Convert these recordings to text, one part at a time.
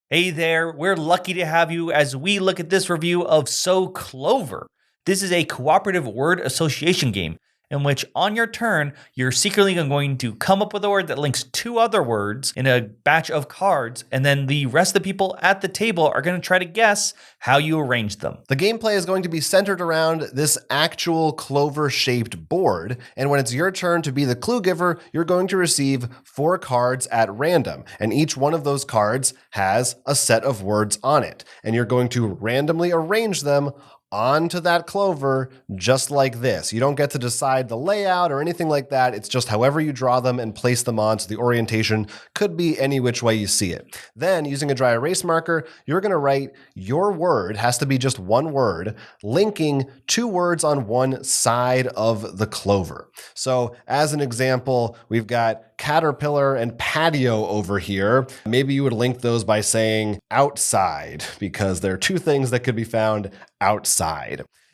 Hey there, we're lucky to have you as we look at this review of So Clover. This is a cooperative word association game in which on your turn, you're secretly going to come up with a word that links two other words in a batch of cards, and then the rest of the people at the table are going to try to guess how you arrange them. The gameplay is going to be centered around this actual clover-shaped board, and when it's your turn to be the clue giver, you're going to receive 4 cards at random, and each one of those cards has a set of words on it, and you're going to randomly arrange them onto that clover just like this. You don't get to decide the layout or anything like that. It's just however you draw them and place them on, so the orientation could be any which way you see it. Then, using a dry erase marker, you're going to write your word, has to be just one word, linking 2 words on one side of the clover. So, as an example, we've got caterpillar and patio over here. Maybe you would link those by saying outside, because there are 2 things that could be found outside.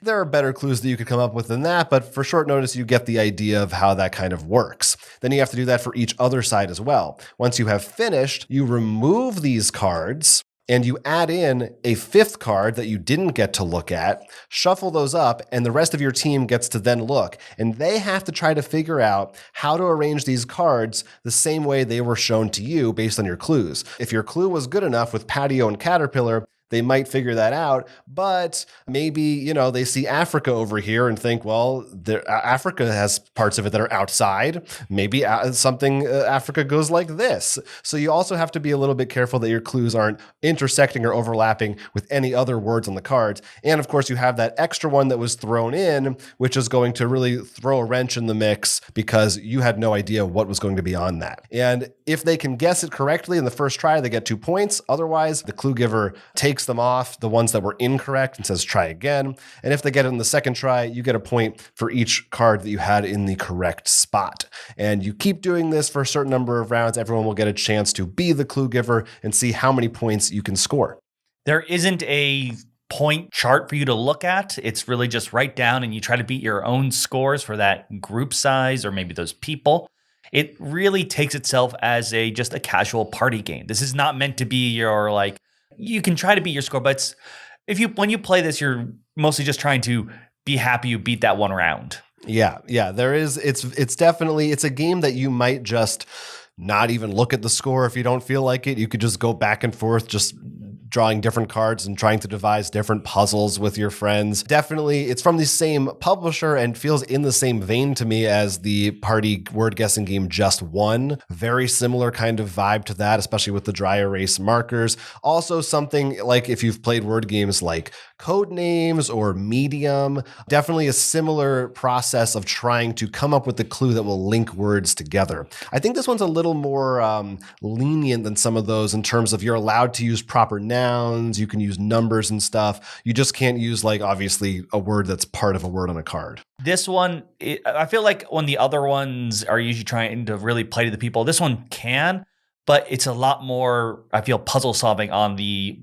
There are better clues that you could come up with than that, but for short notice, you get the idea of how that kind of works. Then you have to do that for each other side as well. Once you have finished, you remove these cards and you add in a 5th card that you didn't get to look at, shuffle those up, and the rest of your team gets to then look. And they have to try to figure out how to arrange these cards the same way they were shown to you based on your clues. If your clue was good enough with patio and caterpillar, they might figure that out, but maybe, they see Africa over here and think, well, Africa has parts of it that are outside. Maybe Africa goes like this. So you also have to be a little bit careful that your clues aren't intersecting or overlapping with any other words on the cards. And of course, you have that extra one that was thrown in, which is going to really throw a wrench in the mix because you had no idea what was going to be on that. And if they can guess it correctly in the first try, they get 2 points. Otherwise, the clue giver takes them off, the ones that were incorrect, and says try again. And if they get it in the second try, you get a point for each card that you had in the correct spot. And you keep doing this for a certain number of rounds. Everyone will get a chance to be the clue giver and see how many points you can score. There isn't a point chart for you to look at. It's really just write down and you try to beat your own scores for that group size or maybe those people. It really takes itself as just a casual party game. This is not meant to be your you can try to beat your score, but when you play this, you're mostly just trying to be happy you beat that one round. Yeah. There is. It's definitely a game that you might just not even look at the score if you don't feel like it. You could just go back and forth, just drawing different cards and trying to devise different puzzles with your friends. Definitely, it's from the same publisher and feels in the same vein to me as the party word guessing game Just One. Very similar kind of vibe to that, especially with the dry erase markers. Also something like if you've played word games like Codenames or Medium, definitely a similar process of trying to come up with the clue that will link words together. I think this one's a little more lenient than some of those in terms of you're allowed to use proper nouns, you can use numbers and stuff. You just can't use obviously a word that's part of a word on a card. This one, I feel like when the other ones are usually trying to really play to the people, this one can, but it's a lot more, I feel, puzzle solving on the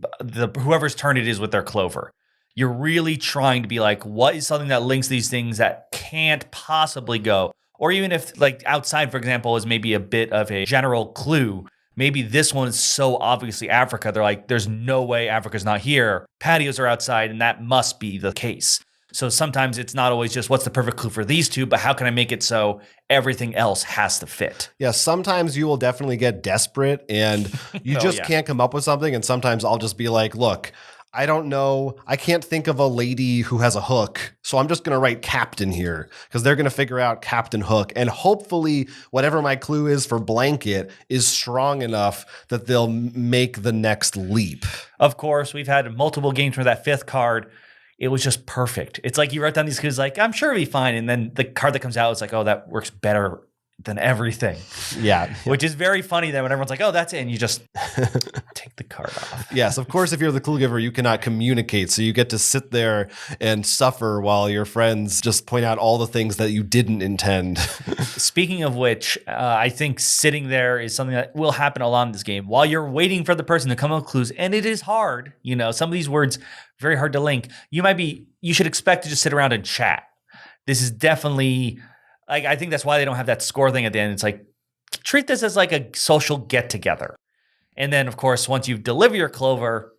whoever's turn it is with their clover. You're really trying to be what is something that links these things that can't possibly go? Or even if outside, for example, is maybe a bit of a general clue. Maybe this one is so obviously Africa. They're there's no way Africa's not here. Patios are outside, and that must be the case. So sometimes it's not always just what's the perfect clue for these two, but how can I make it so everything else has to fit? Yeah, sometimes you will definitely get desperate and you can't come up with something. And sometimes I'll just be look, I don't know. I can't think of a lady who has a hook. So I'm just going to write captain here because they're going to figure out Captain Hook. And hopefully whatever my clue is for blanket is strong enough that they'll make the next leap. Of course, we've had multiple games where that 5th card, it was just perfect. It's you write down these clues I'm sure it'll be fine. And then the card that comes out is oh, that works better than everything. Yeah. Which is very funny then when everyone's oh, that's it. And you just take the card off. Yes, of course, if you're the clue giver, you cannot communicate. So you get to sit there and suffer while your friends just point out all the things that you didn't intend. Speaking of which, I think sitting there is something that will happen a lot in this game. While you're waiting for the person to come up with clues, and it is hard, some of these words, very hard to link. You should expect to just sit around and chat. This is definitely... I think that's why they don't have that score thing at the end. It's treat this as a social get-together. And then, of course, once you deliver your clover,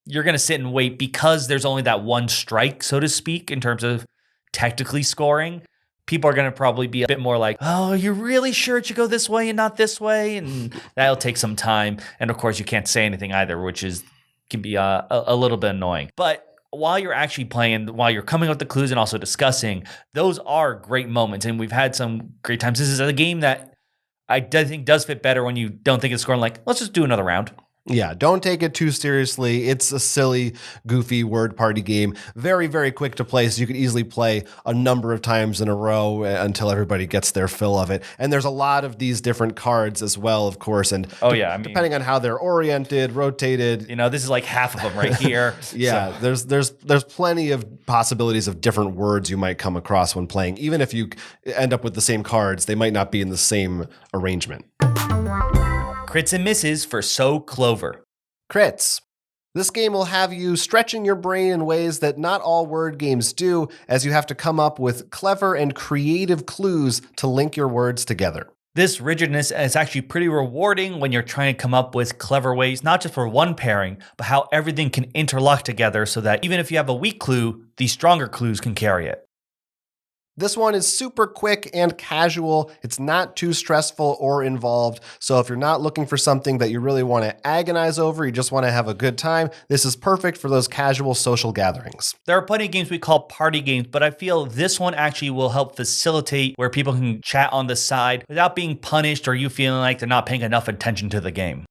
you're going to sit and wait because there's only that one strike, so to speak, in terms of technically scoring. People are going to probably be a bit more like, oh, you're really sure it should go this way and not this way? And that'll take some time. And of course, you can't say anything either, which can be a little bit annoying. But while you're actually playing, while you're coming up with the clues and also discussing, those are great moments. And we've had some great times. This is a game that I think does fit better when you don't think it's scoring like, let's just do another round. Yeah, don't take it too seriously. It's a silly, goofy word party game. Very, very quick to play, so you could easily play a number of times in a row until everybody gets their fill of it. And there's a lot of these different cards as well, of course. And depending on how they're oriented, rotated. This is like half of them right here. Yeah, so. there's plenty of possibilities of different words you might come across when playing. Even if you end up with the same cards, they might not be in the same arrangement. Crits and misses for So Clover. Crits. This game will have you stretching your brain in ways that not all word games do, as you have to come up with clever and creative clues to link your words together. This rigidness is actually pretty rewarding when you're trying to come up with clever ways, not just for one pairing, but how everything can interlock together so that even if you have a weak clue, the stronger clues can carry it. This one is super quick and casual. It's not too stressful or involved. So if you're not looking for something that you really want to agonize over, you just want to have a good time, this is perfect for those casual social gatherings. There are plenty of games we call party games, but I feel this one actually will help facilitate where people can chat on the side without being punished or you feeling like they're not paying enough attention to the game.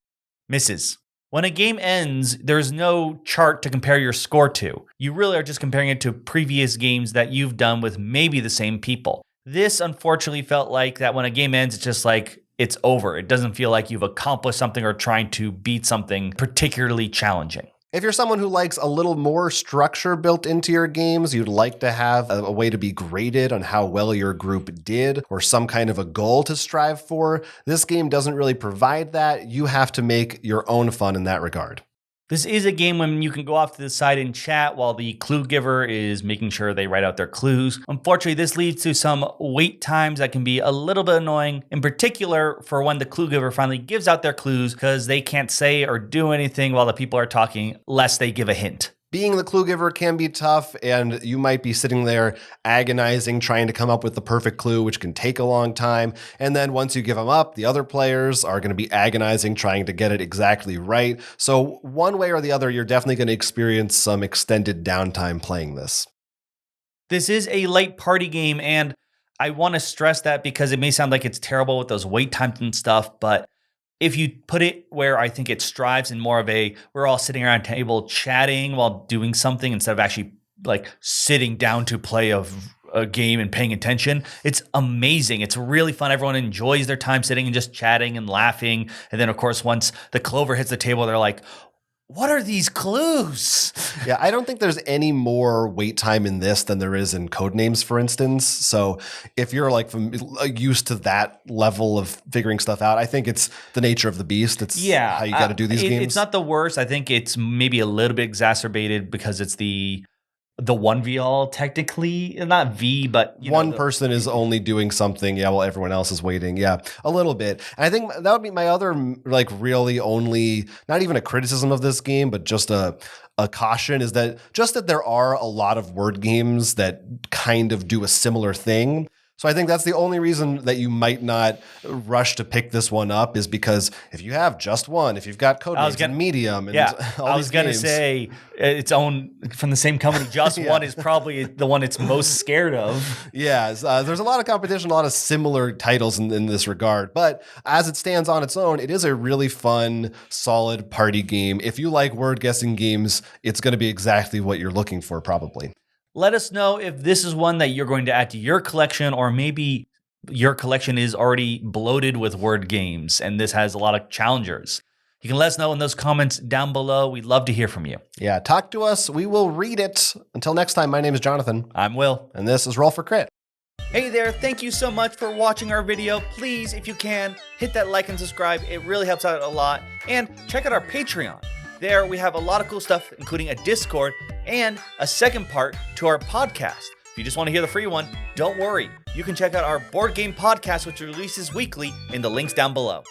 Misses. When a game ends, there's no chart to compare your score to. You really are just comparing it to previous games that you've done with maybe the same people. This unfortunately felt like that when a game ends, it's just like it's over. It doesn't feel like you've accomplished something or trying to beat something particularly challenging. If you're someone who likes a little more structure built into your games, you'd like to have a way to be graded on how well your group did or some kind of a goal to strive for, this game doesn't really provide that. You have to make your own fun in that regard. This is a game when you can go off to the side and chat while the clue giver is making sure they write out their clues. Unfortunately, this leads to some wait times that can be a little bit annoying, in particular for when the clue giver finally gives out their clues because they can't say or do anything while the people are talking, lest they give a hint. Being the clue giver can be tough, and you might be sitting there agonizing, trying to come up with the perfect clue, which can take a long time. And then once you give them up, the other players are going to be agonizing, trying to get it exactly right. So one way or the other, you're definitely going to experience some extended downtime playing this. This is a light party game, and I want to stress that because it may sound like it's terrible with those wait times and stuff, but if you put it where I think it strives in more of a, we're all sitting around a table chatting while doing something instead of actually like sitting down to play a game and paying attention, it's amazing. It's really fun. Everyone enjoys their time sitting and just chatting and laughing. And then of course, once the clover hits the table, they're like, what are these clues? Yeah, I don't think there's any more wait time in this than there is in Codenames, for instance. So if you're like used to that level of figuring stuff out, I think it's the nature of the beast. It's how you got to do these games. It's not the worst. I think it's maybe a little bit exacerbated because it's the 1v all technically, not V, but one person is only doing something. Yeah, while everyone else is waiting. Yeah, a little bit. And I think that would be my other like really only, not even a criticism of this game, but just a caution is that just that there are a lot of word games that kind of do a similar thing. So I think that's the only reason that you might not rush to pick this one up is because if you have just one, if you've got Codenames and Medium and all I was going to say its own from the same company, just one is probably the one it's most scared of. Yeah, there's a lot of competition, a lot of similar titles in this regard. But as it stands on its own, it is a really fun, solid party game. If you like word guessing games, it's going to be exactly what you're looking for probably. Let us know if this is one that you're going to add to your collection, or maybe your collection is already bloated with word games and this has a lot of challengers. You can let us know in those comments down below. We'd love to hear from you. Yeah, talk to us. We will read it. Until next time, my name is Jonathan. I'm Will. And this is Roll for Crit. Hey there, thank you so much for watching our video. Please, if you can, hit that like and subscribe. It really helps out a lot. And check out our Patreon. There we have a lot of cool stuff, including a Discord and a second part to our podcast. If you just want to hear the free one, don't worry. You can check out our board game podcast, which releases weekly, in the links down below.